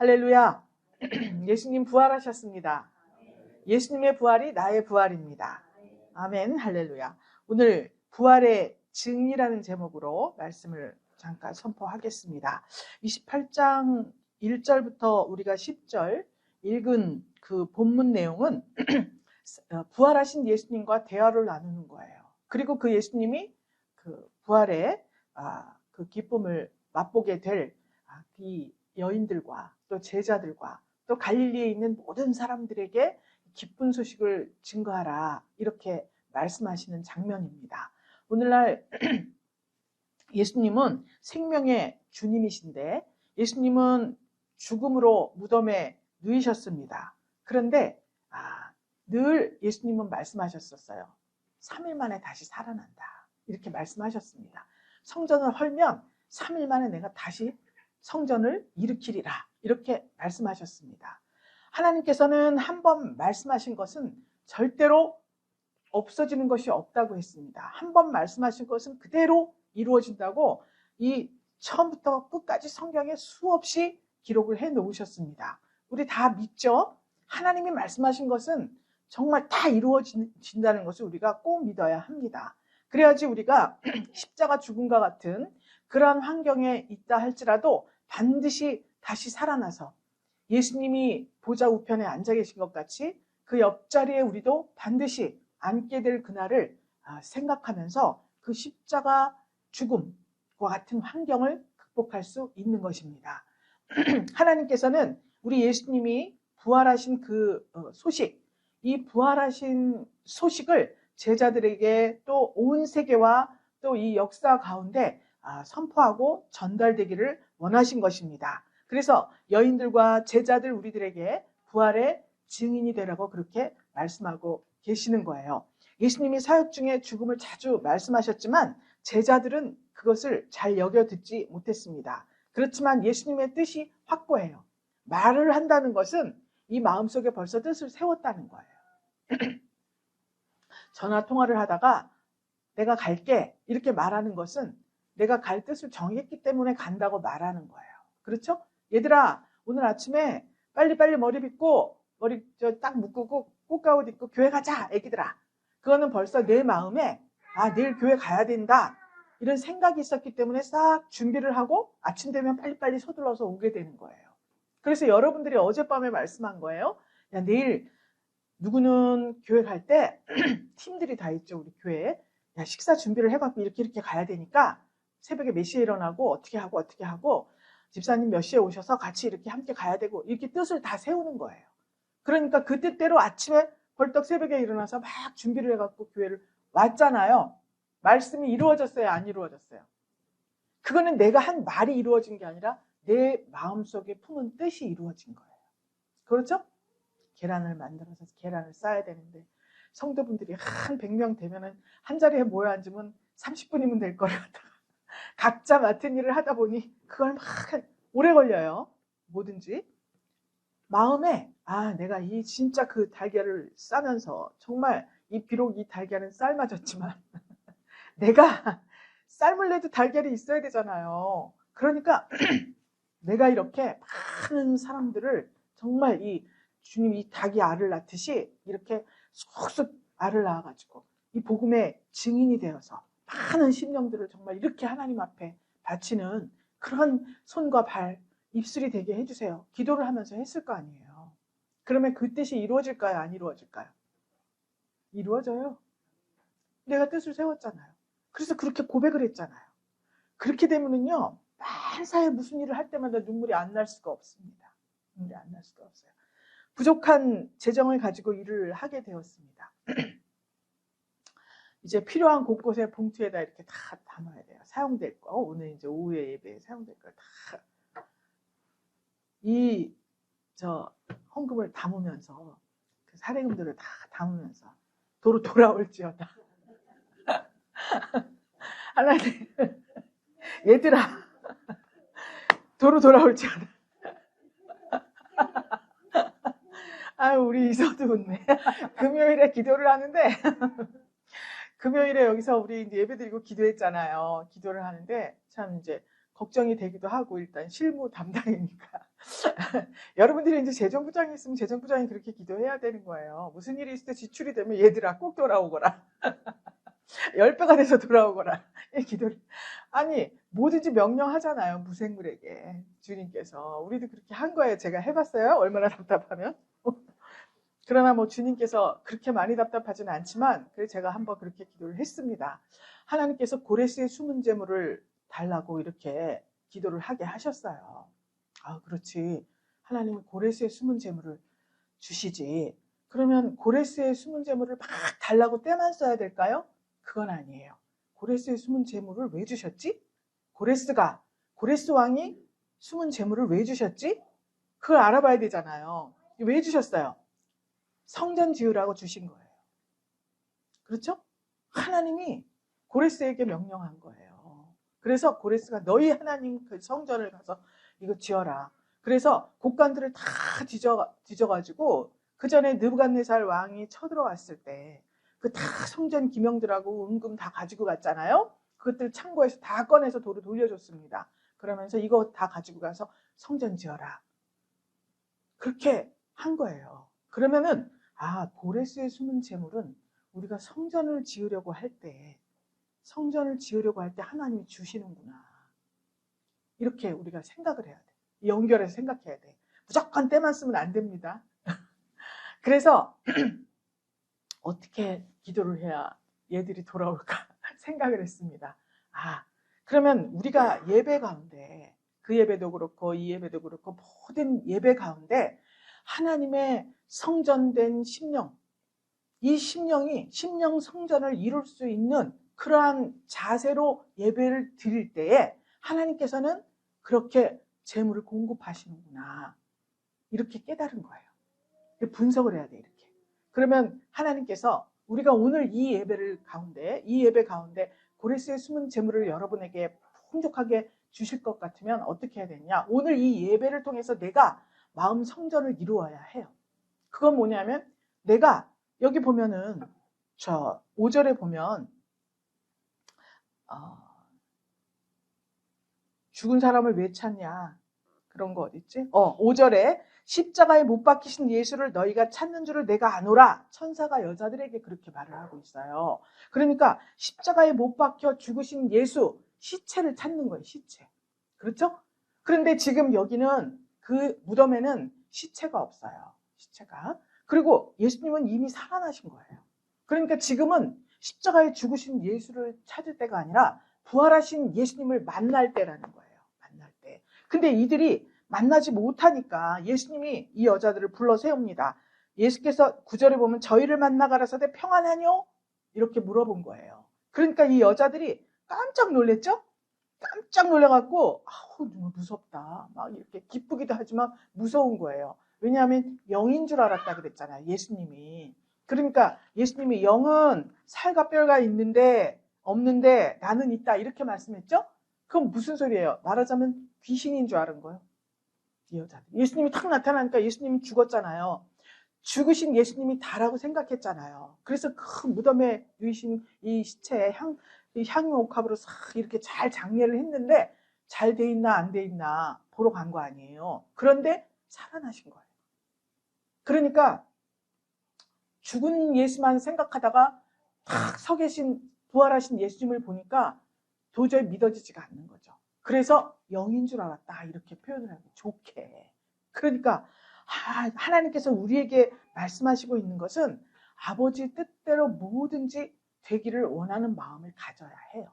할렐루야. 예수님 부활하셨습니다. 예수님의 부활이 나의 부활입니다. 아멘. 할렐루야. 오늘 부활의 증이라는 제목으로 말씀을 잠깐 선포하겠습니다. 28장 1절부터 우리가 10절 읽은 그 본문 내용은 부활하신 예수님과 대화를 나누는 거예요. 그리고 그 예수님이 그 부활의 그 기쁨을 맛보게 될 이 여인들과 또 제자들과 또 갈릴리에 있는 모든 사람들에게 기쁜 소식을 증거하라, 이렇게 말씀하시는 장면입니다. 오늘날 예수님은 생명의 주님이신데 예수님은 죽음으로 무덤에 누이셨습니다. 그런데 늘 예수님은 말씀하셨었어요. 3일 만에 다시 살아난다, 이렇게 말씀하셨습니다. 성전을 헐면 3일 만에 내가 다시 성전을 일으키리라, 이렇게 말씀하셨습니다. 하나님께서는 한 번 말씀하신 것은 절대로 없어지는 것이 없다고 했습니다. 한 번 말씀하신 것은 그대로 이루어진다고 이 처음부터 끝까지 성경에 수없이 기록을 해 놓으셨습니다. 우리 다 믿죠? 하나님이 말씀하신 것은 정말 다 이루어진다는 것을 우리가 꼭 믿어야 합니다. 그래야지 우리가 십자가 죽음과 같은 그러한 환경에 있다 할지라도 반드시 다시 살아나서 예수님이 보좌 우편에 앉아 계신 것 같이 그 옆자리에 우리도 반드시 앉게 될 그날을 생각하면서 그 십자가 죽음과 같은 환경을 극복할 수 있는 것입니다. 하나님께서는 우리 예수님이 부활하신 그 소식, 이 부활하신 소식을 제자들에게 또 온 세계와 또 이 역사 가운데 선포하고 전달되기를 원하신 것입니다. 그래서 여인들과 제자들 우리들에게 부활의 증인이 되라고 그렇게 말씀하고 계시는 거예요. 예수님이 사역 중에 죽음을 자주 말씀하셨지만 제자들은 그것을 잘 여겨 듣지 못했습니다. 그렇지만 예수님의 뜻이 확고해요. 말을 한다는 것은 이 마음속에 벌써 뜻을 세웠다는 거예요. 전화 통화를 하다가 내가 갈게, 이렇게 말하는 것은 내가 갈 뜻을 정했기 때문에 간다고 말하는 거예요. 그렇죠? 얘들아, 오늘 아침에 빨리빨리 머리 빗고 머리 딱 묶고 꽃가옷 입고 교회 가자, 애기들아. 그거는 벌써 내 마음에 내일 교회 가야 된다, 이런 생각이 있었기 때문에 싹 준비를 하고 아침 되면 빨리빨리 서둘러서 오게 되는 거예요. 그래서 여러분들이 어젯밤에 말씀한 거예요. 야, 내일 누구는 교회 갈 때 팀들이 다 있죠, 우리 교회에. 야, 식사 준비를 해갖고 이렇게 가야 되니까 새벽에 몇 시에 일어나고 어떻게 하고 집사님 몇 시에 오셔서 같이 이렇게 함께 가야 되고, 이렇게 뜻을 다 세우는 거예요. 그러니까 그 뜻대로 아침에 벌떡 새벽에 일어나서 막 준비를 해갖고 교회를 왔잖아요. 말씀이 이루어졌어요, 안 이루어졌어요? 그거는 내가 한 말이 이루어진 게 아니라 내 마음속에 품은 뜻이 이루어진 거예요. 그렇죠? 계란을 만들어서 계란을 싸야 되는데 성도분들이 한 100명 되면은 한 자리에 모여 앉으면 30분이면 될 거를 갖다가 각자 맡은 일을 하다 보니 그걸 막 오래 걸려요. 뭐든지 마음에 내가 이 진짜 그 달걀을 싸면서 정말 비록 이 달걀은 삶아졌지만 내가 삶을 내도 달걀이 있어야 되잖아요. 그러니까 내가 이렇게 많은 사람들을 정말 이 주님이 이 닭이 알을 낳듯이 이렇게 쑥쑥 알을 낳아가지고 이 복음의 증인이 되어서 많은 심령들을 정말 이렇게 하나님 앞에 바치는 그런 손과 발, 입술이 되게 해주세요. 기도를 하면서 했을 거 아니에요. 그러면 그 뜻이 이루어질까요, 안 이루어질까요? 이루어져요. 내가 뜻을 세웠잖아요. 그래서 그렇게 고백을 했잖아요. 그렇게 되면은요, 만사에 무슨 일을 할 때마다 눈물이 안 날 수가 없습니다. 눈물이 안 날 수가 없어요. 부족한 재정을 가지고 일을 하게 되었습니다. 이제 필요한 곳곳에 봉투에다 이렇게 다 담아야 돼요. 사용될 거, 오늘 이제 오후에 예배에 사용될 걸 다 헌금을 담으면서 그 사례금들을 다 담으면서 도로 돌아올지어다. 하나님, 얘들아, 도로 돌아올지어다. 우리 이서도 웃네. 금요일에 기도를 하는데 금요일에 여기서 우리 이제 예배 드리고 기도했잖아요. 기도를 하는데 참 이제 걱정이 되기도 하고, 일단 실무 담당이니까 여러분들이 이제 재정부장이 있으면 재정부장이 그렇게 기도해야 되는 거예요. 무슨 일이 있을 때 지출이 되면 얘들아 꼭 돌아오거라. 10배가 돼서 돌아오거라. 이 기도를. 아니, 뭐든지 명령하잖아요. 무생물에게. 주님께서. 우리도 그렇게 한 거예요. 제가 해봤어요. 얼마나 답답하면. 그러나 뭐 주님께서 그렇게 많이 답답하지는 않지만, 그래서 제가 한번 그렇게 기도를 했습니다. 하나님께서 고레스의 숨은 재물을 달라고 이렇게 기도를 하게 하셨어요. 아, 그렇지. 하나님은 고레스의 숨은 재물을 주시지. 그러면 고레스의 숨은 재물을 막 달라고 때만 써야 될까요? 그건 아니에요. 고레스의 숨은 재물을 왜 주셨지? 고레스 왕이 숨은 재물을 왜 주셨지? 그걸 알아봐야 되잖아요. 왜 주셨어요? 성전 지으라고 주신 거예요. 그렇죠? 하나님이 고레스에게 명령한 거예요. 그래서 고레스가 너희 하나님 그 성전을 가서 이거 지어라. 그래서 곡간들을 다 뒤져가지고 그 전에 느부갓네살 왕이 쳐들어왔을 때 그 다 성전 기명들하고 은금 다 가지고 갔잖아요. 그것들 창고에서 다 꺼내서 도로 돌려줬습니다. 그러면서 이거 다 가지고 가서 성전 지어라. 그렇게 한 거예요. 그러면은 고레스의 숨은 재물은 우리가 성전을 지으려고 할 때 하나님이 주시는구나. 이렇게 우리가 생각을 해야 돼. 연결해서 생각해야 돼. 무조건 때만 쓰면 안 됩니다. 그래서 어떻게 기도를 해야 얘들이 돌아올까 생각을 했습니다. 그러면 우리가 예배 가운데, 그 예배도 그렇고 이 예배도 그렇고 모든 예배 가운데 하나님의 성전된 심령, 이 심령 성전을 이룰 수 있는 그러한 자세로 예배를 드릴 때에 하나님께서는 그렇게 재물을 공급하시는구나. 이렇게 깨달은 거예요. 분석을 해야 돼, 이렇게. 그러면 하나님께서 우리가 오늘 이 예배 가운데 고레스의 숨은 재물을 여러분에게 풍족하게 주실 것 같으면 어떻게 해야 되냐? 오늘 이 예배를 통해서 내가 마음 성전을 이루어야 해요. 그건 뭐냐면 내가 여기 보면은 5절에 보면 죽은 사람을 왜 찾냐? 그런 거 어딨지? 5절에 십자가에 못 박히신 예수를 너희가 찾는 줄을 내가 아노라. 천사가 여자들에게 그렇게 말을 하고 있어요. 그러니까 십자가에 못 박혀 죽으신 예수, 시체를 찾는 거예요. 시체. 그렇죠? 그런데 지금 여기는 그 무덤에는 시체가 없어요. 시체가. 그리고 예수님은 이미 살아나신 거예요. 그러니까 지금은 십자가에 죽으신 예수를 찾을 때가 아니라 부활하신 예수님을 만날 때라는 거예요. 만날 때. 근데 이들이 만나지 못하니까 예수님이 이 여자들을 불러 세웁니다. 예수께서 9절에 보면 저희를 만나 가라사대 평안하뇨? 이렇게 물어본 거예요. 그러니까 이 여자들이 깜짝 놀랬죠? 깜짝 놀래갖고 무섭다. 막 이렇게 기쁘기도 하지만 무서운 거예요. 왜냐하면 영인 줄 알았다 그랬잖아요. 예수님이. 그러니까 예수님이 영은 살과 뼈가 없는데 나는 있다 이렇게 말씀했죠? 그건 무슨 소리예요? 말하자면 귀신인 줄 아는 거예요. 이 여자들. 예수님이 탁 나타나니까 예수님이 죽었잖아요. 죽으신 예수님이 다라고 생각했잖아요. 그래서 큰 무덤에 누이신 이 시체에 향유옥합으로 싹 이렇게 잘 장례를 했는데 잘 돼 있나 안 돼 있나 보러 간 거 아니에요. 그런데 살아나신 거예요. 그러니까 죽은 예수만 생각하다가 탁 서 계신 부활하신 예수님을 보니까 도저히 믿어지지가 않는 거죠. 그래서 영인 줄 알았다 이렇게 표현을 하고 좋게. 그러니까 하나님께서 우리에게 말씀하시고 있는 것은 아버지 뜻대로 뭐든지 되기를 원하는 마음을 가져야 해요.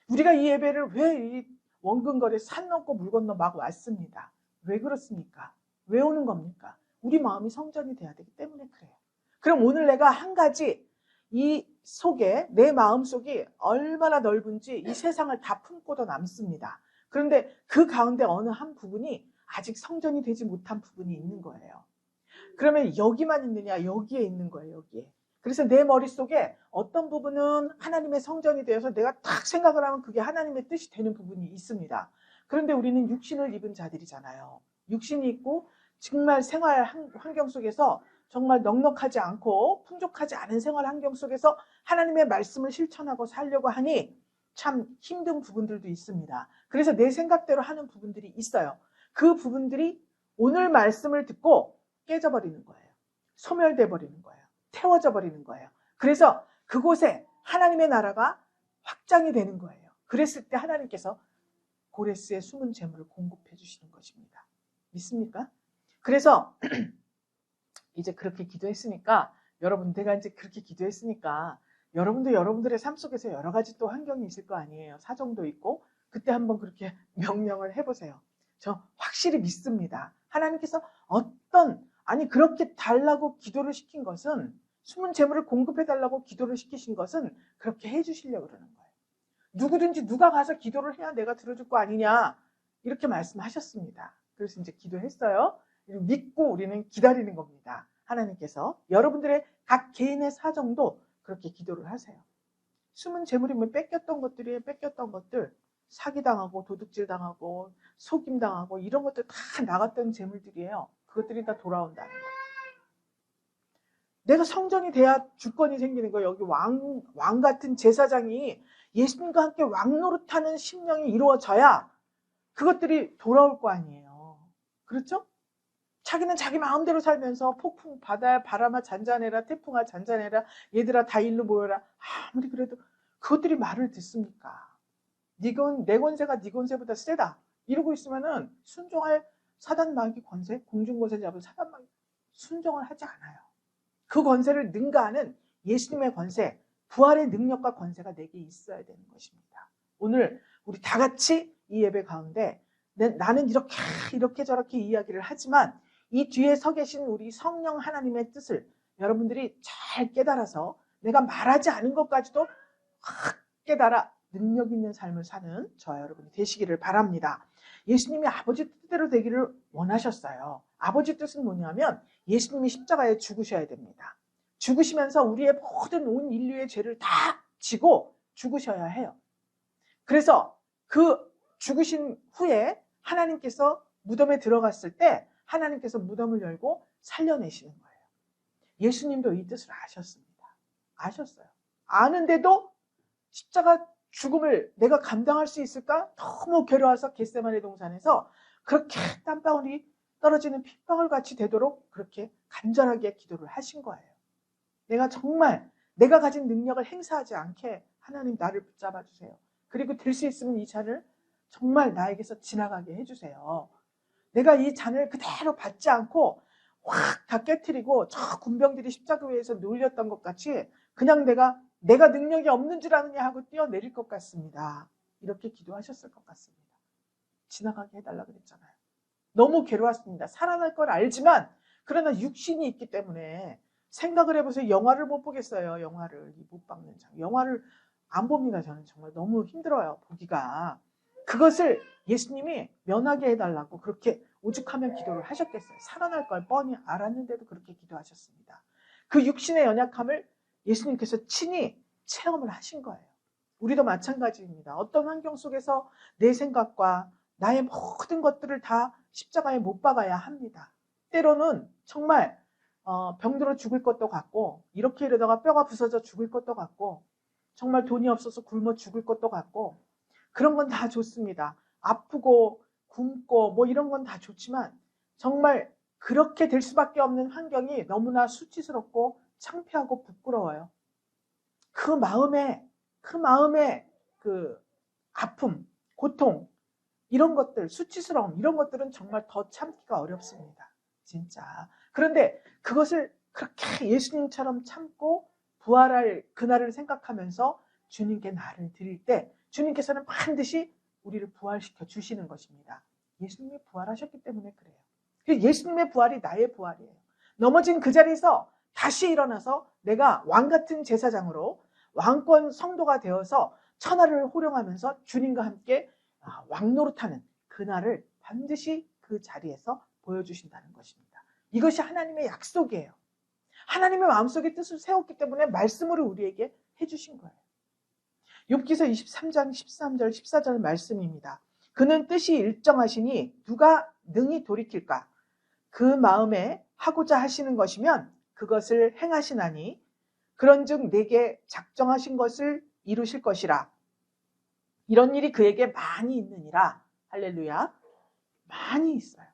우리가 이 예배를 왜 이 원근거리 산 넘고 물 건너 막 왔습니다. 왜 그렇습니까? 왜 오는 겁니까? 우리 마음이 성전이 돼야 되기 때문에 그래요. 그럼 오늘 내가 한 가지 이 속에 내 마음속이 얼마나 넓은지 이 세상을 다 품고도 남습니다. 그런데 그 가운데 어느 한 부분이 아직 성전이 되지 못한 부분이 있는 거예요. 그러면 여기만 있느냐? 여기에 있는 거예요. 여기에. 그래서 내 머릿속에 어떤 부분은 하나님의 성전이 되어서 내가 딱 생각을 하면 그게 하나님의 뜻이 되는 부분이 있습니다. 그런데 우리는 육신을 입은 자들이잖아요. 육신이 있고 정말 생활 환경 속에서 정말 넉넉하지 않고 풍족하지 않은 생활 환경 속에서 하나님의 말씀을 실천하고 살려고 하니 참 힘든 부분들도 있습니다. 그래서 내 생각대로 하는 부분들이 있어요. 그 부분들이 오늘 말씀을 듣고 깨져버리는 거예요. 소멸돼 버리는 거예요. 태워져 버리는 거예요. 그래서 그곳에 하나님의 나라가 확장이 되는 거예요. 그랬을 때 하나님께서 고레스의 숨은 재물을 공급해 주시는 것입니다. 믿습니까? 그래서 이제 그렇게 기도했으니까 여러분, 내가 이제 그렇게 기도했으니까 여러분도 여러분들의 삶 속에서 여러 가지 또 환경이 있을 거 아니에요. 사정도 있고. 그때 한번 그렇게 명령을 해보세요. 저 확실히 믿습니다. 하나님께서 그렇게 달라고 기도를 시킨 것은, 숨은 재물을 공급해 달라고 기도를 시키신 것은 그렇게 해주시려고 그러는 거예요. 누구든지 누가 가서 기도를 해야 내가 들어줄 거 아니냐, 이렇게 말씀하셨습니다. 그래서 이제 기도했어요. 믿고 우리는 기다리는 겁니다. 하나님께서 여러분들의 각 개인의 사정도 그렇게 기도를 하세요. 숨은 재물이면 뺏겼던 것들, 사기당하고 도둑질당하고 속임당하고 이런 것들 다 나갔던 재물들이에요. 그것들이 다 돌아온다는 거예요. 내가 성전이 돼야 주권이 생기는 거예요. 여기 왕 같은 제사장이 예수님과 함께 왕 노릇하는 심령이 이루어져야 그것들이 돌아올 거 아니에요. 그렇죠? 자기는 자기 마음대로 살면서 폭풍 바다야 바람아 잔잔해라, 태풍아 잔잔해라, 얘들아 다 일로 모여라. 아무리 그래도 그것들이 말을 듣습니까? 내 권세가 네 권세보다 세다 이러고 있으면은 순종할 사단 마귀 권세, 공중 권세 잡은 사단 마귀 순종을 하지 않아요. 그 권세를 능가하는 예수님의 권세, 부활의 능력과 권세가 내게 있어야 되는 것입니다. 오늘 우리 다 같이 이 예배 가운데 나는 이렇게 저렇게 이야기를 하지만 이 뒤에 서 계신 우리 성령 하나님의 뜻을 여러분들이 잘 깨달아서 내가 말하지 않은 것까지도 확 깨달아 능력 있는 삶을 사는 저와 여러분이 되시기를 바랍니다. 예수님이 아버지 뜻대로 되기를 원하셨어요. 아버지 뜻은 뭐냐면 예수님이 십자가에 죽으셔야 됩니다. 죽으시면서 우리의 모든 온 인류의 죄를 다 지고 죽으셔야 해요. 그래서 그 죽으신 후에 하나님께서 무덤에 들어갔을 때 하나님께서 무덤을 열고 살려내시는 거예요. 예수님도 이 뜻을 아셨습니다. 아셨어요. 아는데도 십자가 죽음을 내가 감당할 수 있을까? 너무 괴로워서 겟세마네 동산에서 그렇게 땀방울이 떨어지는 핏방울 같이 되도록 그렇게 간절하게 기도를 하신 거예요. 내가 정말 내가 가진 능력을 행사하지 않게 하나님 나를 붙잡아 주세요. 그리고 될 수 있으면 이 잔을 정말 나에게서 지나가게 해주세요. 내가 이 잔을 그대로 받지 않고 확 다 깨트리고 저 군병들이 십자가 위에서 놀렸던 것 같이 그냥 내가 능력이 없는 줄 아느냐 하고 뛰어내릴 것 같습니다. 이렇게 기도하셨을 것 같습니다. 지나가게 해달라 그랬잖아요. 너무 괴로웠습니다. 살아날 걸 알지만 그러나 육신이 있기 때문에 생각을 해보세요. 영화를 못 보겠어요. 영화를 못 박는 장. 영화를 안 봅니다. 저는 정말 너무 힘들어요. 보기가. 그것을 예수님이 면하게 해달라고 그렇게 오죽하면 기도를 하셨겠어요. 살아날 걸 뻔히 알았는데도 그렇게 기도하셨습니다. 그 육신의 연약함을 예수님께서 친히 체험을 하신 거예요. 우리도 마찬가지입니다. 어떤 환경 속에서 내 생각과 나의 모든 것들을 다 십자가에 못 박아야 합니다. 때로는 정말 병들어 죽을 것도 같고 이렇게 이러다가 뼈가 부서져 죽을 것도 같고 정말 돈이 없어서 굶어 죽을 것도 같고 그런 건 다 좋습니다. 아프고 굶고 뭐 이런 건 다 좋지만 정말 그렇게 될 수밖에 없는 환경이 너무나 수치스럽고 창피하고 부끄러워요. 그 마음에 그 아픔, 고통 이런 것들, 수치스러움 이런 것들은 정말 더 참기가 어렵습니다. 진짜. 그런데 그것을 그렇게 예수님처럼 참고 부활할 그날을 생각하면서 주님께 나를 드릴 때 주님께서는 반드시 우리를 부활시켜 주시는 것입니다. 예수님이 부활하셨기 때문에 그래요. 예수님의 부활이 나의 부활이에요. 넘어진 그 자리에서 다시 일어나서 내가 왕같은 제사장으로 왕권 성도가 되어서 천하를 호령하면서 주님과 함께 왕노릇하는 그날을 반드시 그 자리에서 보여주신다는 것입니다. 이것이 하나님의 약속이에요. 하나님의 마음속에 뜻을 세웠기 때문에 말씀으로 우리에게 해주신 거예요. 욥기서 23장 13절 14절 말씀입니다. 그는 뜻이 일정하시니 누가 능히 돌이킬까? 그 마음에 하고자 하시는 것이면 그것을 행하시나니 그런즉 내게 작정하신 것을 이루실 것이라. 이런 일이 그에게 많이 있느니라. 할렐루야. 많이 있어요.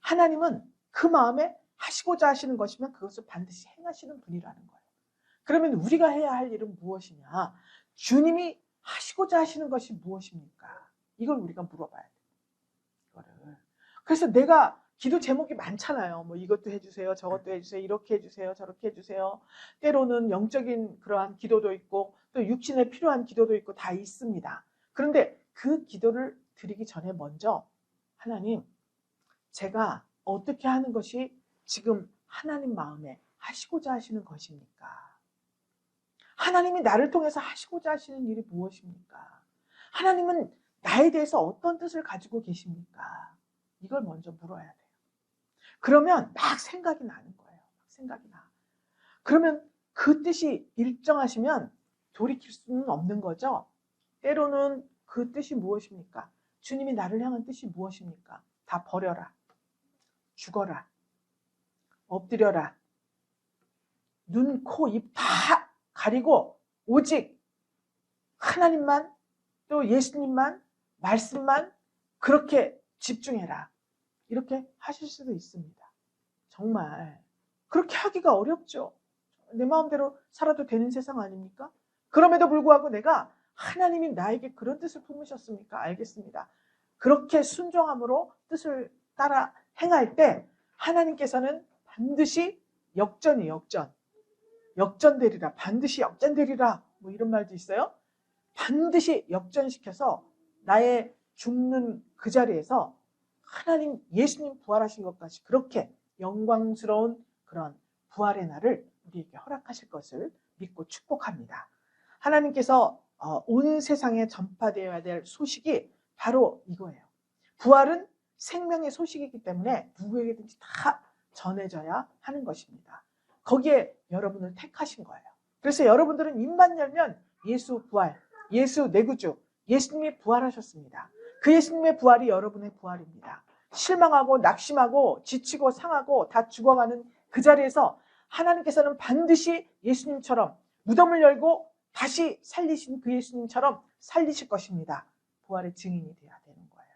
하나님은 그 마음에 하시고자 하시는 것이면 그것을 반드시 행하시는 분이라는 거예요. 그러면 우리가 해야 할 일은 무엇이냐? 주님이 하시고자 하시는 것이 무엇입니까? 이걸 우리가 물어봐야 돼요. 이거를. 그래서 내가 기도 제목이 많잖아요. 뭐 이것도 해주세요, 저것도 해주세요, 이렇게 해주세요, 저렇게 해주세요. 때로는 영적인 그러한 기도도 있고 또 육신에 필요한 기도도 있고 다 있습니다. 그런데 그 기도를 드리기 전에 먼저 하나님, 제가 어떻게 하는 것이 지금 하나님 마음에 하시고자 하시는 것입니까? 하나님이 나를 통해서 하시고자 하시는 일이 무엇입니까? 하나님은 나에 대해서 어떤 뜻을 가지고 계십니까? 이걸 먼저 물어야 돼요. 그러면 막 생각이 나는 거예요. 생각이 나. 그러면 그 뜻이 일정하시면 돌이킬 수는 없는 거죠. 때로는 그 뜻이 무엇입니까? 주님이 나를 향한 뜻이 무엇입니까? 다 버려라. 죽어라. 엎드려라. 눈, 코, 입 다 가리고 오직 하나님만 또 예수님만 말씀만 그렇게 집중해라. 이렇게 하실 수도 있습니다. 정말 그렇게 하기가 어렵죠. 내 마음대로 살아도 되는 세상 아닙니까? 그럼에도 불구하고 내가 하나님이 나에게 그런 뜻을 품으셨습니까? 알겠습니다. 그렇게 순종함으로 뜻을 따라 행할 때 하나님께서는 반드시 역전되리라. 반드시 역전되리라. 뭐 이런 말도 있어요. 반드시 역전시켜서 나의 죽는 그 자리에서 하나님 예수님 부활하신 것까지 그렇게 영광스러운 그런 부활의 날을 우리에게 허락하실 것을 믿고 축복합니다. 하나님께서 온 세상에 전파되어야 될 소식이 바로 이거예요. 부활은 생명의 소식이기 때문에 누구에게든지 다 전해져야 하는 것입니다. 거기에 여러분을 택하신 거예요. 그래서 여러분들은 입만 열면 예수 부활, 예수 내 구주, 예수님이 부활하셨습니다. 그 예수님의 부활이 여러분의 부활입니다. 실망하고 낙심하고 지치고 상하고 다 죽어가는 그 자리에서 하나님께서는 반드시 예수님처럼 무덤을 열고 다시 살리신 그 예수님처럼 살리실 것입니다. 부활의 증인이 되어야 되는 거예요.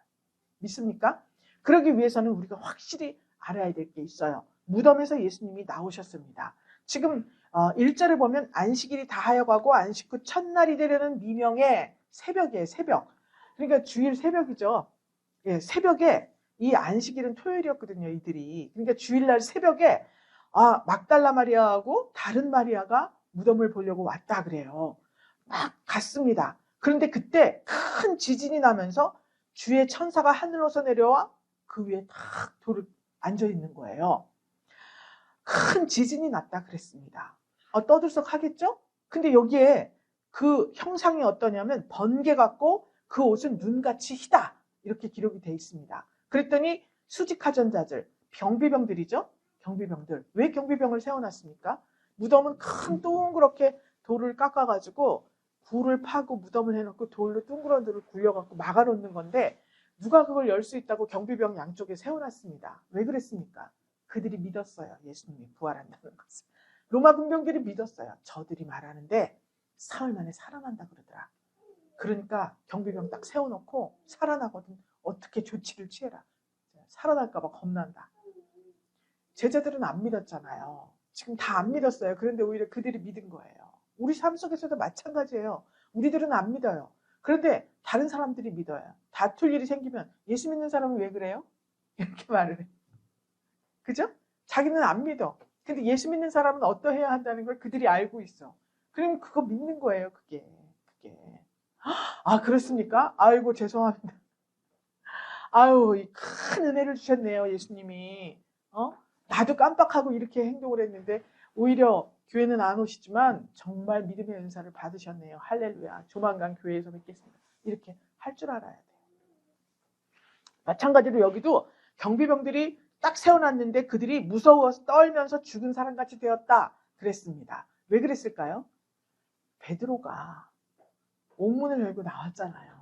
믿습니까? 그러기 위해서는 우리가 확실히 알아야 될 게 있어요. 무덤에서 예수님이 나오셨습니다. 지금 1절을 보면 안식일이 다하여가고 안식 후 첫날이 되려는 미명의 새벽이에요. 새벽. 그러니까 주일 새벽이죠. 예, 새벽에 이 안식일은 토요일이었거든요. 이들이. 그러니까 주일날 새벽에 막달라 마리아하고 다른 마리아가 무덤을 보려고 왔다 그래요. 막 갔습니다. 그런데 그때 큰 지진이 나면서 주의 천사가 하늘로서 내려와 그 위에 탁 돌을 앉아 있는 거예요. 큰 지진이 났다 그랬습니다. 떠들썩하겠죠? 근데 여기에 그 형상이 어떠냐면 번개 같고 그 옷은 눈같이 희다 이렇게 기록이 되어 있습니다. 그랬더니 수직하전자들, 경비병들이죠? 경비병들. 왜 경비병을 세워놨습니까? 무덤은 큰 동그랗게 돌을 깎아가지고 굴을 파고 무덤을 해놓고 돌로 둥그런 돌을 굴려갖고 막아놓는 건데 누가 그걸 열 수 있다고 경비병 양쪽에 세워놨습니다. 왜 그랬습니까? 그들이 믿었어요. 예수님이 부활한다는 것을. 로마 군병들이 믿었어요. 저들이 말하는데 사흘 만에 살아난다 그러더라. 그러니까 경비병 딱 세워놓고 살아나거든. 어떻게 조치를 취해라. 살아날까 봐 겁난다. 제자들은 안 믿었잖아요. 지금 다 안 믿었어요. 그런데 오히려 그들이 믿은 거예요. 우리 삶 속에서도 마찬가지예요. 우리들은 안 믿어요. 그런데 다른 사람들이 믿어요. 다툴 일이 생기면 예수 믿는 사람은 왜 그래요? 이렇게 말을 해. 그죠? 자기는 안 믿어. 근데 예수 믿는 사람은 어떠해야 한다는 걸 그들이 알고 있어. 그럼 그거 믿는 거예요. 그게. 그렇습니까? 아이고 죄송합니다. 아유, 이 큰 은혜를 주셨네요. 예수님이. 나도 깜빡하고 이렇게 행동을 했는데 오히려 교회는 안 오시지만 정말 믿음의 은사를 받으셨네요. 할렐루야. 조만간 교회에서 뵙겠습니다. 이렇게 할 줄 알아야 돼요. 마찬가지로 여기도 경비병들이 딱 세워놨는데 그들이 무서워서 떨면서 죽은 사람같이 되었다 그랬습니다. 왜 그랬을까요? 베드로가 옥문을 열고 나왔잖아요.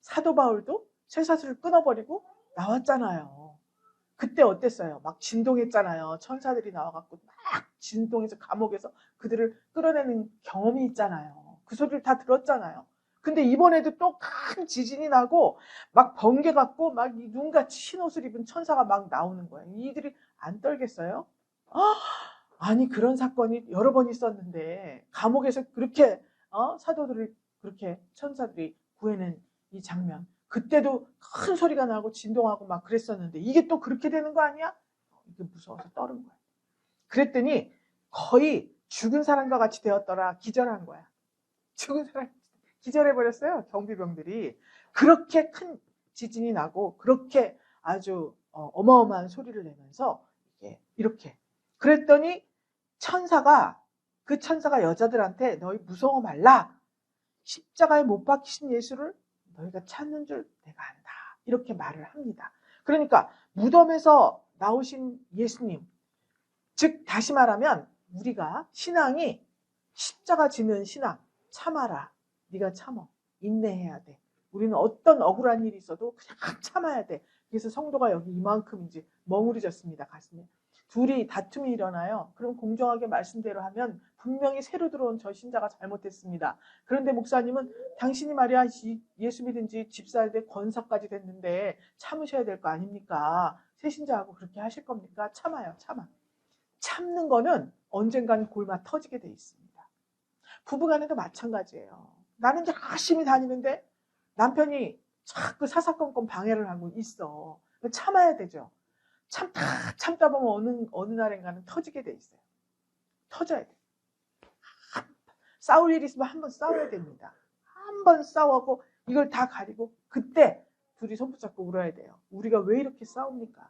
사도 바울도 쇠사슬을 끊어버리고 나왔잖아요. 그때 어땠어요? 막 진동했잖아요. 천사들이 나와갖고 막 진동해서 감옥에서 그들을 끌어내는 경험이 있잖아요. 그 소리를 다 들었잖아요. 근데 이번에도 또 큰 지진이 나고 막 번개 같고 막 눈같이 흰 옷을 입은 천사가 막 나오는 거예요. 이들이 안 떨겠어요? 아니 그런 사건이 여러 번 있었는데 감옥에서 그렇게 사도들을 그렇게 천사들이 구해낸 이 장면, 그때도 큰 소리가 나고 진동하고 막 그랬었는데 이게 또 그렇게 되는 거 아니야? 이게 무서워서 떠는 거야. 그랬더니 거의 죽은 사람과 같이 되었더라. 기절한 거야. 죽은 사람 기절해버렸어요. 경비병들이. 그렇게 큰 지진이 나고 그렇게 아주 어마어마한 소리를 내면서 이렇게 그랬더니 그 천사가 여자들한테 너희 무서워 말라. 십자가에 못 박히신 예수를 너희가 찾는 줄 내가 안다. 이렇게 말을 합니다. 그러니까 무덤에서 나오신 예수님, 즉 다시 말하면 우리가 신앙이 십자가 지는 신앙, 참아라. 네가 참어. 인내해야 돼. 우리는 어떤 억울한 일이 있어도 그냥 참아야 돼. 그래서 성도가 여기 이만큼 이제 멍우리졌습니다. 가슴에. 둘이 다툼이 일어나요. 그럼 공정하게 말씀대로 하면 분명히 새로 들어온 저 신자가 잘못했습니다. 그런데 목사님은 당신이 말이야 예수 믿은 지 집사인데 권사까지 됐는데 참으셔야 될 거 아닙니까? 새 신자하고 그렇게 하실 겁니까? 참아요. 참는 거는 언젠가는 골마 터지게 돼 있습니다. 부부간에도 마찬가지예요. 나는 열심히 다니는데 남편이 자꾸 사사건건 방해를 하고 있어. 참아야 되죠. 참다 보면 어느 날인가는 터지게 돼 있어요. 터져야 돼. 싸울 일이 있으면 한번 싸워야 됩니다. 한번 싸우고 이걸 다 가리고 그때 둘이 손 붙잡고 울어야 돼요. 우리가 왜 이렇게 싸웁니까?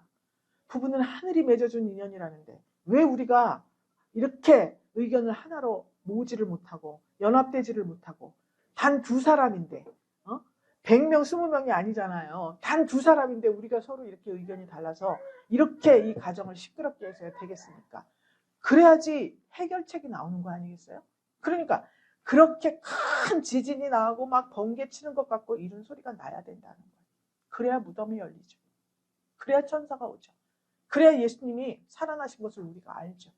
부부는 하늘이 맺어준 인연이라는데 왜 우리가 이렇게 의견을 하나로 모으지를 못하고 연합되지를 못하고 단 두 사람인데 100명, 20명이 아니잖아요. 단 두 사람인데 우리가 서로 이렇게 의견이 달라서 이렇게 이 가정을 시끄럽게 해서 되겠습니까? 그래야지 해결책이 나오는 거 아니겠어요? 그러니까 그렇게 큰 지진이 나고 막 번개 치는 것 같고 이런 소리가 나야 된다는 거예요. 그래야 무덤이 열리죠. 그래야 천사가 오죠. 그래야 예수님이 살아나신 것을 우리가 알죠.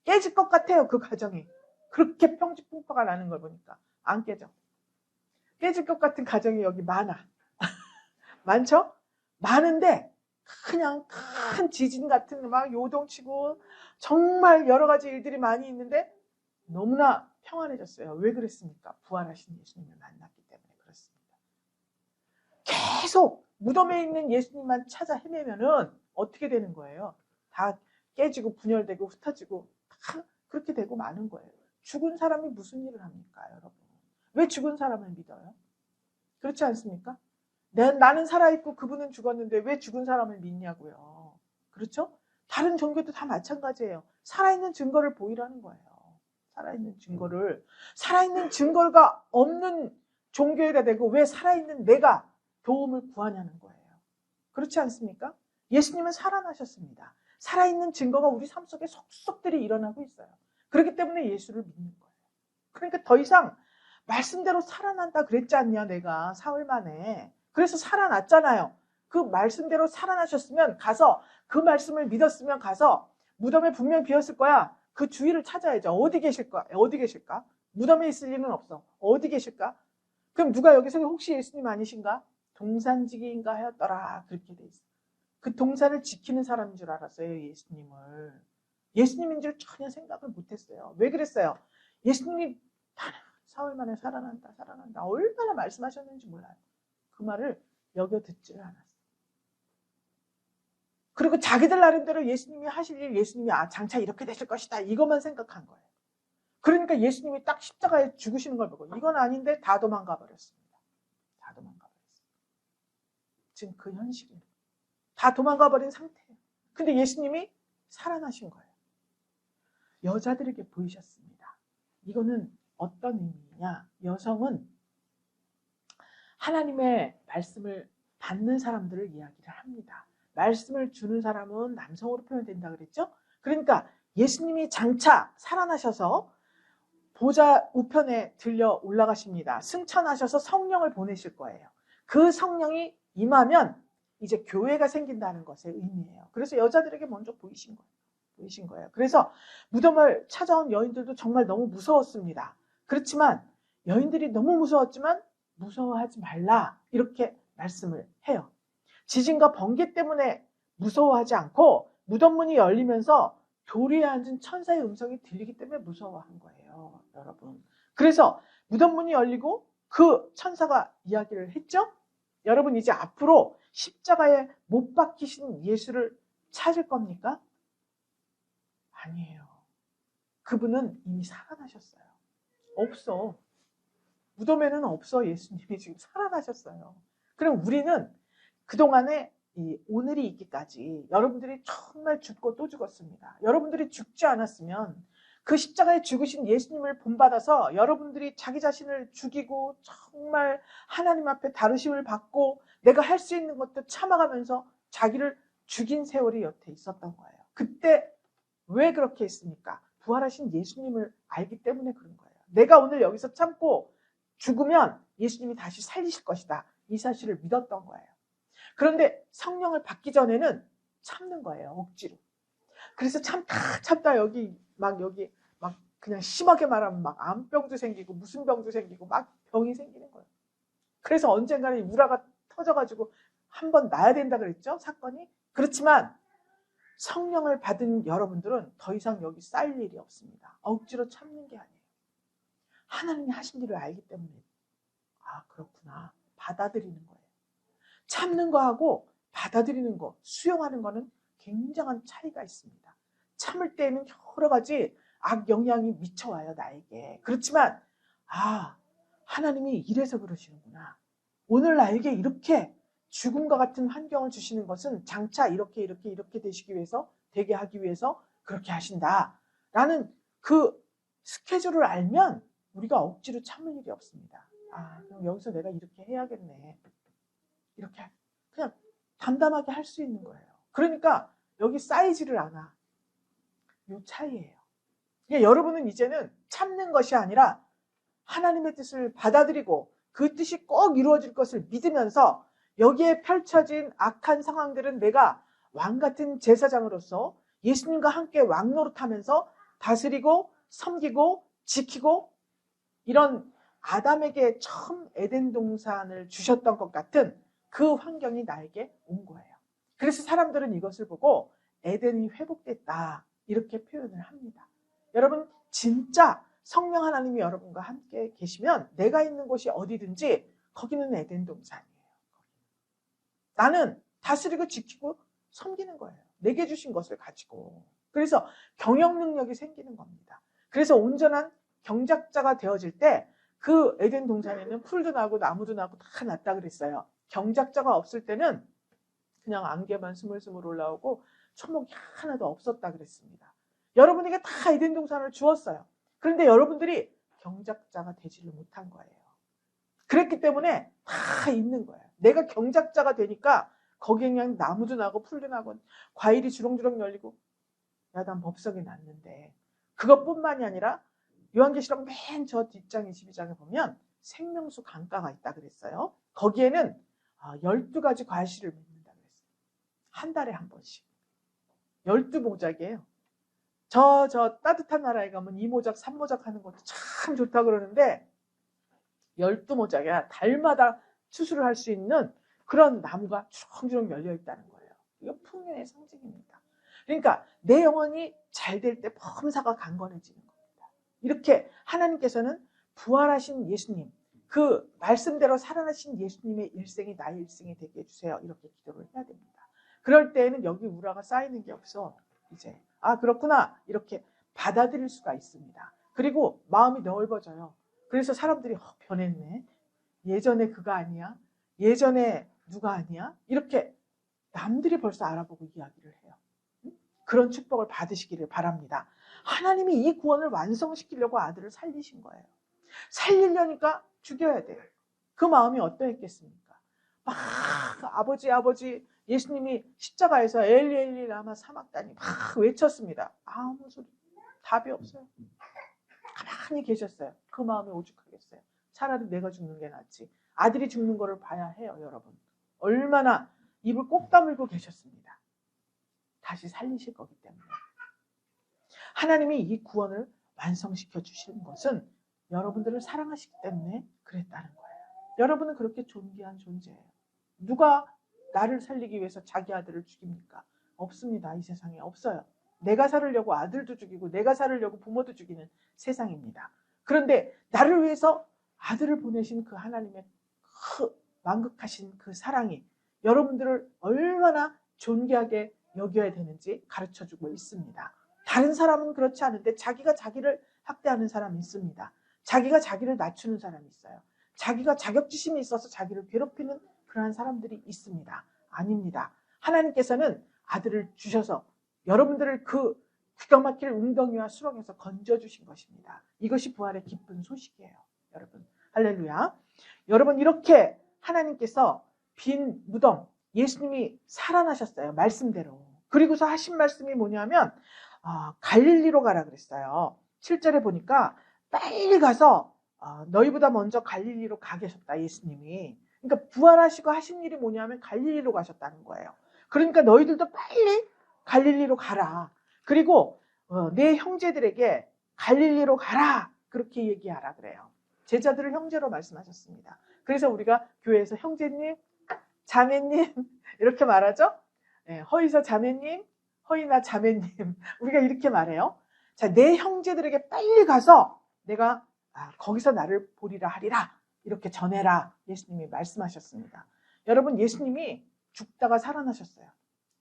깨질 것 같아요. 그 가정이. 그렇게 평지풍파가 나는 걸 보니까 안 깨져. 깨질 것 같은 가정이 여기 많아. 많죠? 많은데 그냥 큰 지진 같은 막 요동치고 정말 여러 가지 일들이 많이 있는데 너무나 평안해졌어요. 왜 그랬습니까? 부활하신 예수님을 만났기 때문에 그렇습니다. 계속 무덤에 있는 예수님만 찾아 헤매면은 어떻게 되는 거예요? 다 깨지고 분열되고 흩어지고 다 그렇게 되고 마는 거예요. 죽은 사람이 무슨 일을 합니까, 여러분? 왜 죽은 사람을 믿어요? 그렇지 않습니까? 나는 살아있고 그분은 죽었는데 왜 죽은 사람을 믿냐고요. 그렇죠? 다른 종교도 다 마찬가지예요. 살아있는 증거를 보이라는 거예요. 살아있는 증거가 없는 종교에다 대고 왜 살아있는 내가 도움을 구하냐는 거예요. 그렇지 않습니까? 예수님은 살아나셨습니다. 살아있는 증거가 우리 삶 속에 속속들이 일어나고 있어요. 그렇기 때문에 예수를 믿는 거예요. 그러니까 더 이상 말씀대로 살아난다 그랬지 않냐 내가 사흘 만에. 그래서 살아났잖아요. 그 말씀대로 살아나셨으면 가서 그 말씀을 믿었으면 가서 무덤에 분명 비었을 거야. 그 주위를 찾아야죠. 어디 계실까? 무덤에 있을 리는 없어. 어디 계실까? 그럼 누가 여기서 혹시 예수님 아니신가? 동산지기인가 하였더라. 그렇게 돼 있어. 그 동산을 지키는 사람인 줄 알았어요. 예수님을. 예수님인 줄 전혀 생각을 못했어요. 왜 그랬어요? 예수님이 사흘 만에 살아난다. 얼마나 말씀하셨는지 몰라요. 그 말을 여겨 듣지를 않았어요. 그리고 자기들 나름대로 예수님이 하실 일, 예수님이 장차 이렇게 되실 것이다. 이것만 생각한 거예요. 그러니까 예수님이 딱 십자가에 죽으시는 걸 보고 이건 아닌데 다 도망가 버렸습니다. 지금 그 현실이에요. 다 도망가 버린 상태예요. 근데 예수님이 살아나신 거예요. 여자들에게 보이셨습니다. 이거는 어떤 의미냐? 여성은 하나님의 말씀을 받는 사람들을 이야기를 합니다. 말씀을 주는 사람은 남성으로 표현된다 그랬죠? 그러니까 예수님이 장차 살아나셔서 보좌 우편에 들려 올라가십니다. 승천하셔서 성령을 보내실 거예요. 그 성령이 임하면 이제 교회가 생긴다는 것의 의미예요. 그래서 여자들에게 먼저 보이신 거예요. 그래서 무덤을 찾아온 여인들도 정말 너무 무서웠습니다. 그렇지만 여인들이 너무 무서웠지만 무서워하지 말라 이렇게 말씀을 해요. 지진과 번개 때문에 무서워하지 않고 무덤 문이 열리면서 도리에 앉은 천사의 음성이 들리기 때문에 무서워한 거예요, 여러분. 그래서 무덤 문이 열리고 그 천사가 이야기를 했죠. 여러분 이제 앞으로 십자가에 못 박히신 예수를 찾을 겁니까? 아니에요. 그분은 이미 살아나셨어요. 없어. 무덤에는 없어. 예수님이 지금 살아나셨어요. 그럼 우리는 그동안에 이 오늘이 있기까지 여러분들이 정말 죽고 또 죽었습니다. 여러분들이 죽지 않았으면 그 십자가에 죽으신 예수님을 본받아서 여러분들이 자기 자신을 죽이고 정말 하나님 앞에 다루심을 받고 내가 할 수 있는 것도 참아가면서 자기를 죽인 세월이 여태 있었던 거예요. 그때 왜 그렇게 했습니까? 부활하신 예수님을 알기 때문에 그런 거예요. 내가 오늘 여기서 참고 죽으면 예수님이 다시 살리실 것이다. 이 사실을 믿었던 거예요. 그런데 성령을 받기 전에는 참는 거예요. 억지로. 그래서 참다 여기 막 그냥 심하게 말하면 막 암병도 생기고 무슨 병도 생기고 막 병이 생기는 거예요. 그래서 언젠가는 우라가 터져가지고 한번 나야 된다 그랬죠? 사건이. 그렇지만 성령을 받은 여러분들은 더 이상 여기 쌓일 일이 없습니다. 억지로 참는 게 아니에요. 하나님이 하신 일을 알기 때문에 아 그렇구나 받아들이는 거예요. 참는 거하고 받아들이는 거, 수용하는 거는 굉장한 차이가 있습니다. 참을 때에는 여러 가지 악 영향이 미쳐와요, 나에게. 그렇지만 아 하나님이 이래서 그러시는구나. 오늘 나에게 이렇게 죽음과 같은 환경을 주시는 것은 장차 이렇게 되시기 위해서, 되게 하기 위해서 그렇게 하신다. 라는 그 스케줄을 알면 우리가 억지로 참을 일이 없습니다. 아, 그럼 여기서 내가 이렇게 해야겠네. 이렇게 그냥 담담하게 할 수 있는 거예요. 그러니까 여기 쌓이지를 않아. 이 차이예요. 그러니까 여러분은 이제는 참는 것이 아니라 하나님의 뜻을 받아들이고 그 뜻이 꼭 이루어질 것을 믿으면서 여기에 펼쳐진 악한 상황들은 내가 왕 같은 제사장으로서 예수님과 함께 왕 노릇하면서 다스리고 섬기고 지키고 이런 아담에게 처음 에덴 동산을 주셨던 것 같은 그 환경이 나에게 온 거예요. 그래서 사람들은 이것을 보고 에덴이 회복됐다 이렇게 표현을 합니다. 여러분 진짜 성령 하나님이 여러분과 함께 계시면 내가 있는 곳이 어디든지 거기는 에덴 동산이에요. 나는 다스리고 지키고 섬기는 거예요. 내게 주신 것을 가지고. 그래서 경영 능력이 생기는 겁니다. 그래서 온전한 경작자가 되어질 때 그 에덴 동산에는 풀도 나고 나무도 나고 다 났다 그랬어요. 경작자가 없을 때는 그냥 안개만 스물스물 올라오고 초목이 하나도 없었다 그랬습니다. 여러분에게 다 에덴 동산을 주었어요. 그런데 여러분들이 경작자가 되지를 못한 거예요. 그랬기 때문에 다 있는 거예요. 내가 경작자가 되니까 거기에 그냥 나무도 나고 풀도 나고 과일이 주렁주렁 열리고 야단 법석이 났는데 그것뿐만이 아니라 요한계시록 맨 저 뒷장에 12장에 보면 생명수 강가가 있다 그랬어요. 거기에는 12가지 과실을 맺는다 그랬어요. 한 달에 한 번씩. 12모작이에요. 저 따뜻한 나라에 가면 2모작, 3모작 하는 것도 참 좋다 그러는데 12모작이야. 달마다 추수를 할 수 있는 그런 나무가 주렁주렁 열려 있다는 거예요. 이거 풍요의 상징입니다. 그러니까 내 영혼이 잘 될 때 범사가 강건해지는 겁니다. 이렇게 하나님께서는 부활하신 예수님, 그 말씀대로 살아나신 예수님의 일생이 나의 일생이 되게 해주세요. 이렇게 기도를 해야 됩니다. 그럴 때에는 여기 우라가 쌓이는 게 없어. 이제 그렇구나 이렇게 받아들일 수가 있습니다. 그리고 마음이 넓어져요. 그래서 사람들이 변했네. 예전에 그가 아니야? 예전에 누가 아니야? 이렇게 남들이 벌써 알아보고 이야기를 해요. 그런 축복을 받으시기를 바랍니다. 하나님이 이 구원을 완성시키려고 아들을 살리신 거예요. 살리려니까 죽여야 돼요. 그 마음이 어떠했겠습니까? 막 아버지 예수님이 십자가에서 엘리 엘리 라마 사막다니 막 외쳤습니다. 아무 소리 답이 없어요. 가만히 계셨어요. 그 마음이 오죽하겠어요. 차라리 내가 죽는 게 낫지. 아들이 죽는 거를 봐야 해요, 여러분. 얼마나 입을 꼭 다물고 계셨습니다. 다시 살리실 거기 때문에. 하나님이 이 구원을 완성시켜 주시는 것은 여러분들을 사랑하시기 때문에 그랬다는 거예요. 여러분은 그렇게 존귀한 존재예요. 누가 나를 살리기 위해서 자기 아들을 죽입니까? 없습니다. 이 세상에 없어요. 내가 살으려고 아들도 죽이고 내가 살으려고 부모도 죽이는 세상입니다. 그런데 나를 위해서 아들을 보내신 그 하나님의 만극하신 그 사랑이 여러분들을 얼마나 존귀하게 여겨야 되는지 가르쳐주고 있습니다. 다른 사람은 그렇지 않은데 자기가 자기를 학대하는 사람이 있습니다. 자기가 자기를 낮추는 사람이 있어요. 자기가 자격지심이 있어서 자기를 괴롭히는 그러한 사람들이 있습니다. 아닙니다. 하나님께서는 아들을 주셔서 여러분들을 그 기가 막힐 웅덩이와 수렁에서 건져주신 것입니다. 이것이 부활의 기쁜 소식이에요. 여러분 할렐루야. 여러분 이렇게 하나님께서 빈 무덤 예수님이 살아나셨어요. 말씀대로. 그리고서 하신 말씀이 뭐냐면 갈릴리로 가라 그랬어요. 7절에 보니까 빨리 가서 너희보다 먼저 갈릴리로 가 계셨다 예수님이. 그러니까 부활하시고 하신 일이 뭐냐면 갈릴리로 가셨다는 거예요. 그러니까 너희들도 빨리 갈릴리로 가라. 그리고 내 형제들에게 갈릴리로 가라. 그렇게 얘기하라 그래요. 제자들을 형제로 말씀하셨습니다. 그래서 우리가 교회에서 형제님, 자매님 이렇게 말하죠. 네, 허이서 자매님, 허이나 자매님 우리가 이렇게 말해요. 자, 내 형제들에게 빨리 가서 내가 거기서 나를 보리라 하리라 이렇게 전해라 예수님이 말씀하셨습니다. 여러분 예수님이 죽다가 살아나셨어요.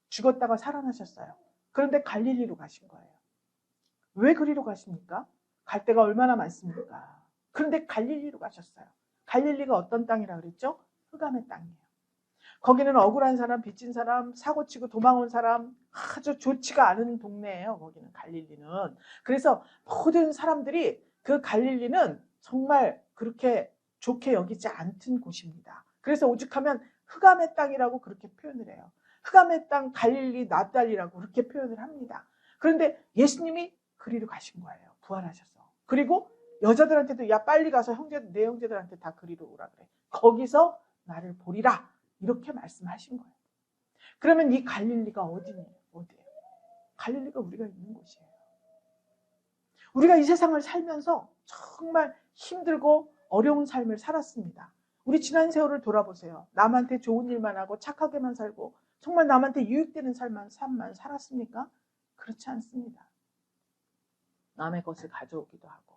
죽었다가 살아나셨어요. 그런데 갈릴리로 가신 거예요. 왜 그리로 가십니까? 갈 데가 얼마나 많습니까? 그런데 갈릴리로 가셨어요. 갈릴리가 어떤 땅이라 그랬죠? 흑암의 땅이에요. 거기는 억울한 사람, 빚진 사람, 사고치고 도망온 사람 아주 좋지가 않은 동네예요. 거기는 갈릴리는. 그래서 모든 사람들이 그 갈릴리는 정말 그렇게 좋게 여기지 않던 곳입니다. 그래서 오죽하면 흑암의 땅이라고 그렇게 표현을 해요. 흑암의 땅 갈릴리 납달리라고 그렇게 표현을 합니다. 그런데 예수님이 그리로 가신 거예요. 부활하셔서. 그리고 여자들한테도 야 빨리 가서 내 형제들한테 다 그리로 오라 그래. 거기서 나를 보리라. 이렇게 말씀하신 거예요. 그러면 이 갈릴리가 어디예요? 갈릴리가 우리가 있는 곳이에요. 우리가 이 세상을 살면서 정말 힘들고 어려운 삶을 살았습니다. 우리 지난 세월을 돌아보세요. 남한테 좋은 일만 하고 착하게만 살고 정말 남한테 유익되는 삶만 살았습니까? 그렇지 않습니다. 남의 것을 가져오기도 하고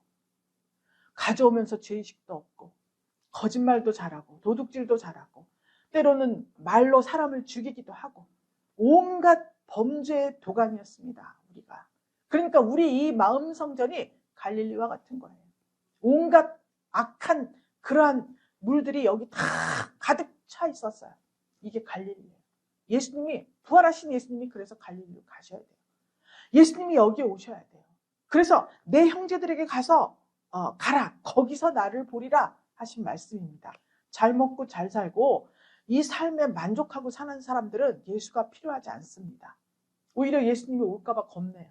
가져오면서 죄의식도 없고 거짓말도 잘하고 도둑질도 잘하고 때로는 말로 사람을 죽이기도 하고 온갖 범죄의 도가니였습니다. 우리가. 그러니까 우리 이 마음 성전이 갈릴리와 같은 거예요. 온갖 악한 그러한 물들이 여기 다 가득 차 있었어요. 이게 갈릴리예요. 예수님이 부활하신 예수님이 그래서 갈릴리로 가셔야 돼요. 예수님이 여기에 오셔야 돼요. 그래서 내 형제들에게 가서 가라. 거기서 나를 보리라 하신 말씀입니다. 잘 먹고 잘 살고 이 삶에 만족하고 사는 사람들은 예수가 필요하지 않습니다. 오히려 예수님이 올까 봐 겁내요.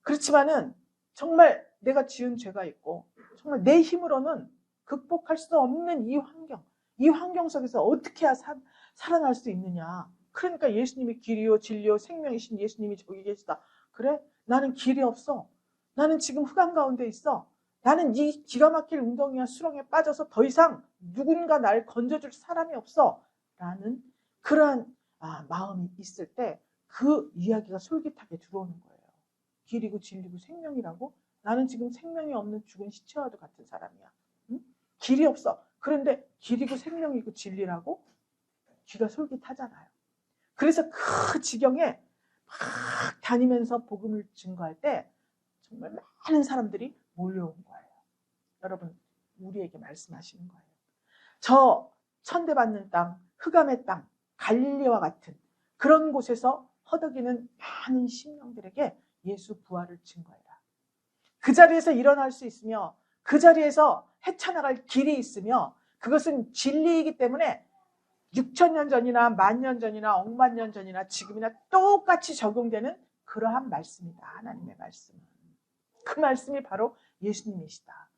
그렇지만은 정말 내가 지은 죄가 있고 정말 내 힘으로는 극복할 수 없는 이 환경 속에서 어떻게 해야 살아날 수 있느냐. 그러니까 예수님이 길이요 진리요 생명이신 예수님이 저기 계시다. 그래? 나는 길이 없어. 나는 지금 흑암 가운데 있어. 나는 이 기가 막힐 웅덩이와 수렁에 빠져서 더 이상 누군가 날 건져줄 사람이 없어. 라는 그러한 마음이 있을 때 그 이야기가 솔깃하게 들어오는 거예요. 길이고 진리고 생명이라고? 나는 지금 생명이 없는 죽은 시체와도 같은 사람이야. 응? 길이 없어. 그런데 길이고 생명이고 진리라고? 귀가 솔깃하잖아요. 그래서 그 지경에 막 다니면서 복음을 증거할 때 정말 많은 사람들이 몰려온 거예요. 여러분, 우리에게 말씀하시는 거예요. 저 천대받는 땅, 흑암의 땅, 갈릴리와 같은 그런 곳에서 허덕이는 많은 심령들에게 예수 부활을 증거해라. 그 자리에서 일어날 수 있으며 그 자리에서 헤쳐나갈 길이 있으며 그것은 진리이기 때문에 6,000년 전이나 10,000년 전이나 억만 년 전이나 지금이나 똑같이 적용되는 그러한 말씀이다. 하나님의 말씀은. 그 말씀이 바로 예수님이시다.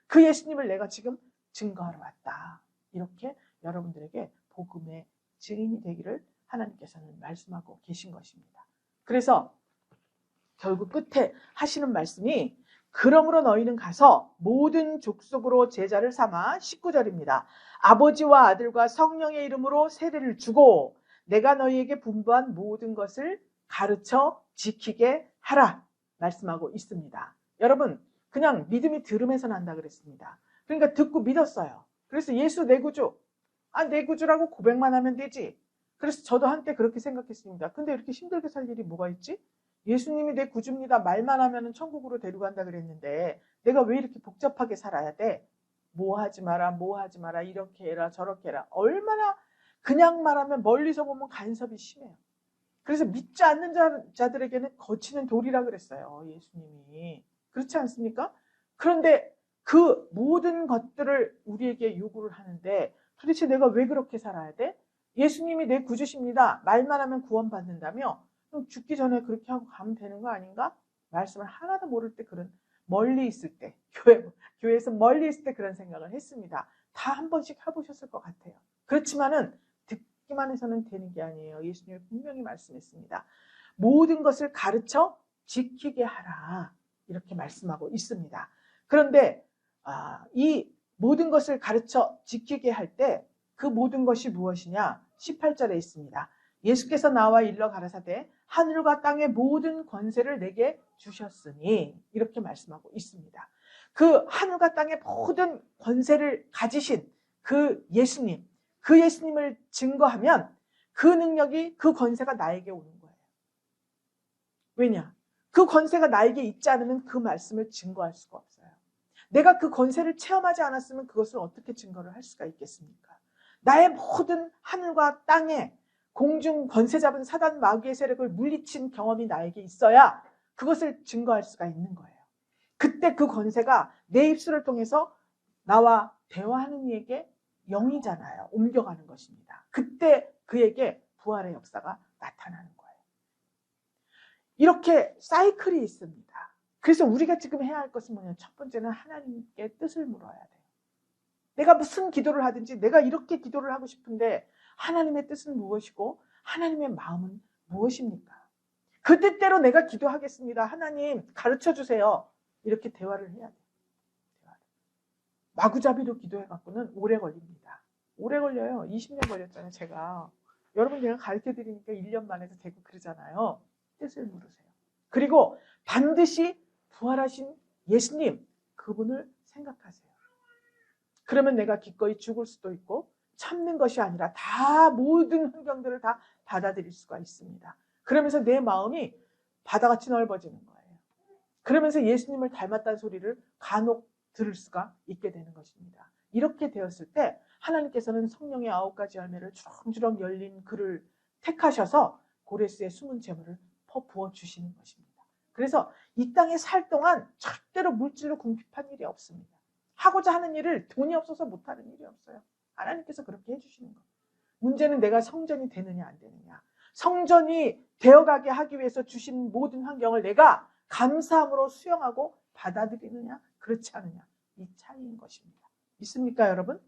그 예수님을 내가 지금 증거하러 왔다. 이렇게 여러분들에게 복음의 증인이 되기를 하나님께서는 말씀하고 계신 것입니다. 그래서 결국 끝에 하시는 말씀이 그러므로 너희는 가서 모든 족속으로 제자를 삼아 19절입니다. 아버지와 아들과 성령의 이름으로 세례를 주고 내가 너희에게 분부한 모든 것을 가르쳐 지키게 하라 말씀하고 있습니다. 여러분, 그냥 믿음이 들음에서 난다 그랬습니다. 그러니까 듣고 믿었어요. 그래서 예수 내 구주, 내 구주라고 고백만 하면 되지. 그래서 저도 한때 그렇게 생각했습니다. 근데 이렇게 힘들게 살 일이 뭐가 있지? 예수님이 내 구주입니다 말만 하면 천국으로 데려간다 그랬는데 내가 왜 이렇게 복잡하게 살아야 돼? 뭐 하지 마라, 뭐 하지 마라, 이렇게 해라, 저렇게 해라. 얼마나 그냥 말하면 멀리서 보면 간섭이 심해요. 그래서 믿지 않는 자들에게는 거치는 돌이라 그랬어요, 예수님이. 그렇지 않습니까? 그런데 그 모든 것들을 우리에게 요구를 하는데 도대체 내가 왜 그렇게 살아야 돼? 예수님이 내 구주십니다 말만 하면 구원받는다며? 그럼 죽기 전에 그렇게 하고 가면 되는 거 아닌가? 말씀을 하나도 모를 때 그런, 멀리 있을 때, 교회에서 멀리 있을 때 그런 생각을 했습니다. 다 한 번씩 해보셨을 것 같아요. 그렇지만은 듣기만 해서는 되는 게 아니에요. 예수님이 분명히 말씀했습니다. 모든 것을 가르쳐 지키게 하라 이렇게 말씀하고 있습니다. 그런데 이 모든 것을 가르쳐 지키게 할 때 그 모든 것이 무엇이냐? 18절에 있습니다. 예수께서 나와 일러 가라사대 하늘과 땅의 모든 권세를 내게 주셨으니 이렇게 말씀하고 있습니다. 그 하늘과 땅의 모든 권세를 가지신 그 예수님, 그 예수님을 증거하면 그 능력이, 그 권세가 나에게 오는 거예요. 왜냐? 그 권세가 나에게 있지 않으면 그 말씀을 증거할 수가 없어요. 내가 그 권세를 체험하지 않았으면 그것을 어떻게 증거를 할 수가 있겠습니까? 나의 모든 하늘과 땅에 공중 권세 잡은 사단 마귀의 세력을 물리친 경험이 나에게 있어야 그것을 증거할 수가 있는 거예요. 그때 그 권세가 내 입술을 통해서 나와 대화하는 이에게 영이잖아요. 옮겨가는 것입니다. 그때 그에게 부활의 역사가 나타나는 거예요. 이렇게 사이클이 있습니다. 그래서 우리가 지금 해야 할 것은 뭐냐면 첫 번째는 하나님께 뜻을 물어야 돼요. 내가 무슨 기도를 하든지 내가 이렇게 기도를 하고 싶은데 하나님의 뜻은 무엇이고 하나님의 마음은 무엇입니까? 그 뜻대로 내가 기도하겠습니다. 하나님 가르쳐 주세요. 이렇게 대화를 해야 돼요. 마구잡이로 기도해갖고는 오래 걸립니다. 오래 걸려요. 20년 걸렸잖아요, 제가. 여러분 제가 가르쳐 드리니까 1년 만에도 되고 그러잖아요. 뜻을 물으세요. 그리고 반드시 부활하신 예수님, 그분을 생각하세요. 그러면 내가 기꺼이 죽을 수도 있고 참는 것이 아니라 다 모든 환경들을 다 받아들일 수가 있습니다. 그러면서 내 마음이 바다같이 넓어지는 거예요. 그러면서 예수님을 닮았다는 소리를 간혹 들을 수가 있게 되는 것입니다. 이렇게 되었을 때 하나님께서는 성령의 9가지 열매를 주렁주렁 열린 글을 택하셔서 고레스의 숨은 재물을 부어주시는 것입니다. 그래서 이 땅에 살 동안 절대로 물질로 궁핍한 일이 없습니다. 하고자 하는 일을 돈이 없어서 못하는 일이 없어요. 하나님께서 그렇게 해주시는 거예요. 문제는 내가 성전이 되느냐 안 되느냐. 성전이 되어가게 하기 위해서 주신 모든 환경을 내가 감사함으로 수용하고 받아들이느냐 그렇지 않느냐, 이 차이인 것입니다. 믿습니까 여러분?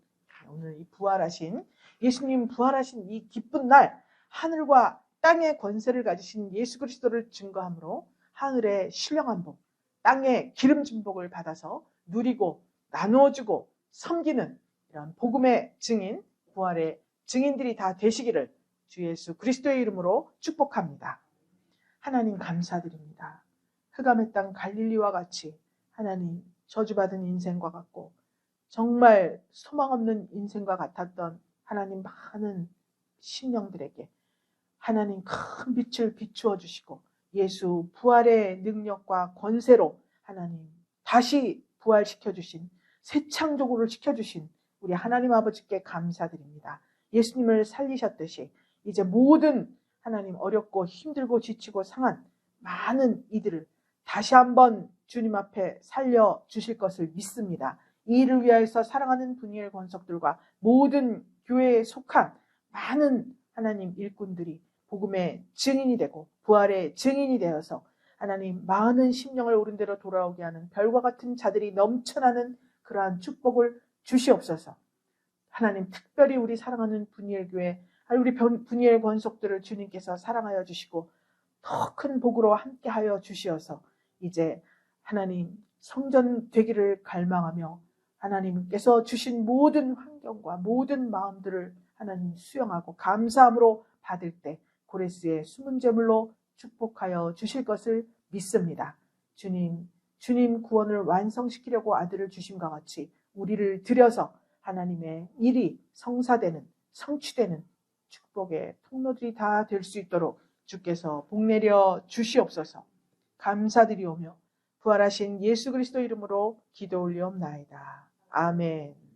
오늘 이 부활하신 예수님, 부활하신 이 기쁜 날, 하늘과 땅의 권세를 가지신 예수 그리스도를 증거함으로 하늘의 신령한 복, 땅의 기름진 복을 받아서 누리고 나누어주고 섬기는 이런 복음의 증인, 부활의 증인들이 다 되시기를 주 예수 그리스도의 이름으로 축복합니다. 하나님 감사드립니다. 흑암의 땅 갈릴리와 같이 하나님 저주받은 인생과 같고 정말 소망 없는 인생과 같았던 하나님 많은 심령들에게 하나님 큰 빛을 비추어 주시고 예수 부활의 능력과 권세로 하나님 다시 부활시켜 주신, 새 창조를 시켜주신 우리 하나님 아버지께 감사드립니다. 예수님을 살리셨듯이 이제 모든 하나님 어렵고 힘들고 지치고 상한 많은 이들을 다시 한번 주님 앞에 살려주실 것을 믿습니다. 이 일을 위하여서 사랑하는 분이엘 권속들과 모든 교회에 속한 많은 하나님 일꾼들이 복음의 증인이 되고 부활의 증인이 되어서 하나님 많은 심령을 옳은 대로 돌아오게 하는 별과 같은 자들이 넘쳐나는 그러한 축복을 주시옵소서. 하나님 특별히 우리 사랑하는 분이엘 교회, 우리 분이엘 권속들을 주님께서 사랑하여 주시고 더 큰 복으로 함께하여 주시어서 이제 하나님 성전 되기를 갈망하며 하나님께서 주신 모든 환경과 모든 마음들을 하나님 수용하고 감사함으로 받을 때 고레스의 숨은 제물로 축복하여 주실 것을 믿습니다. 주님 구원을 완성시키려고 아들을 주심과 같이 우리를 들여서 하나님의 일이 성사되는, 성취되는 축복의 통로들이 다 될 수 있도록 주께서 복내려 주시옵소서. 감사드리오며 부활하신 예수 그리스도 이름으로 기도 올리옵나이다. 아멘.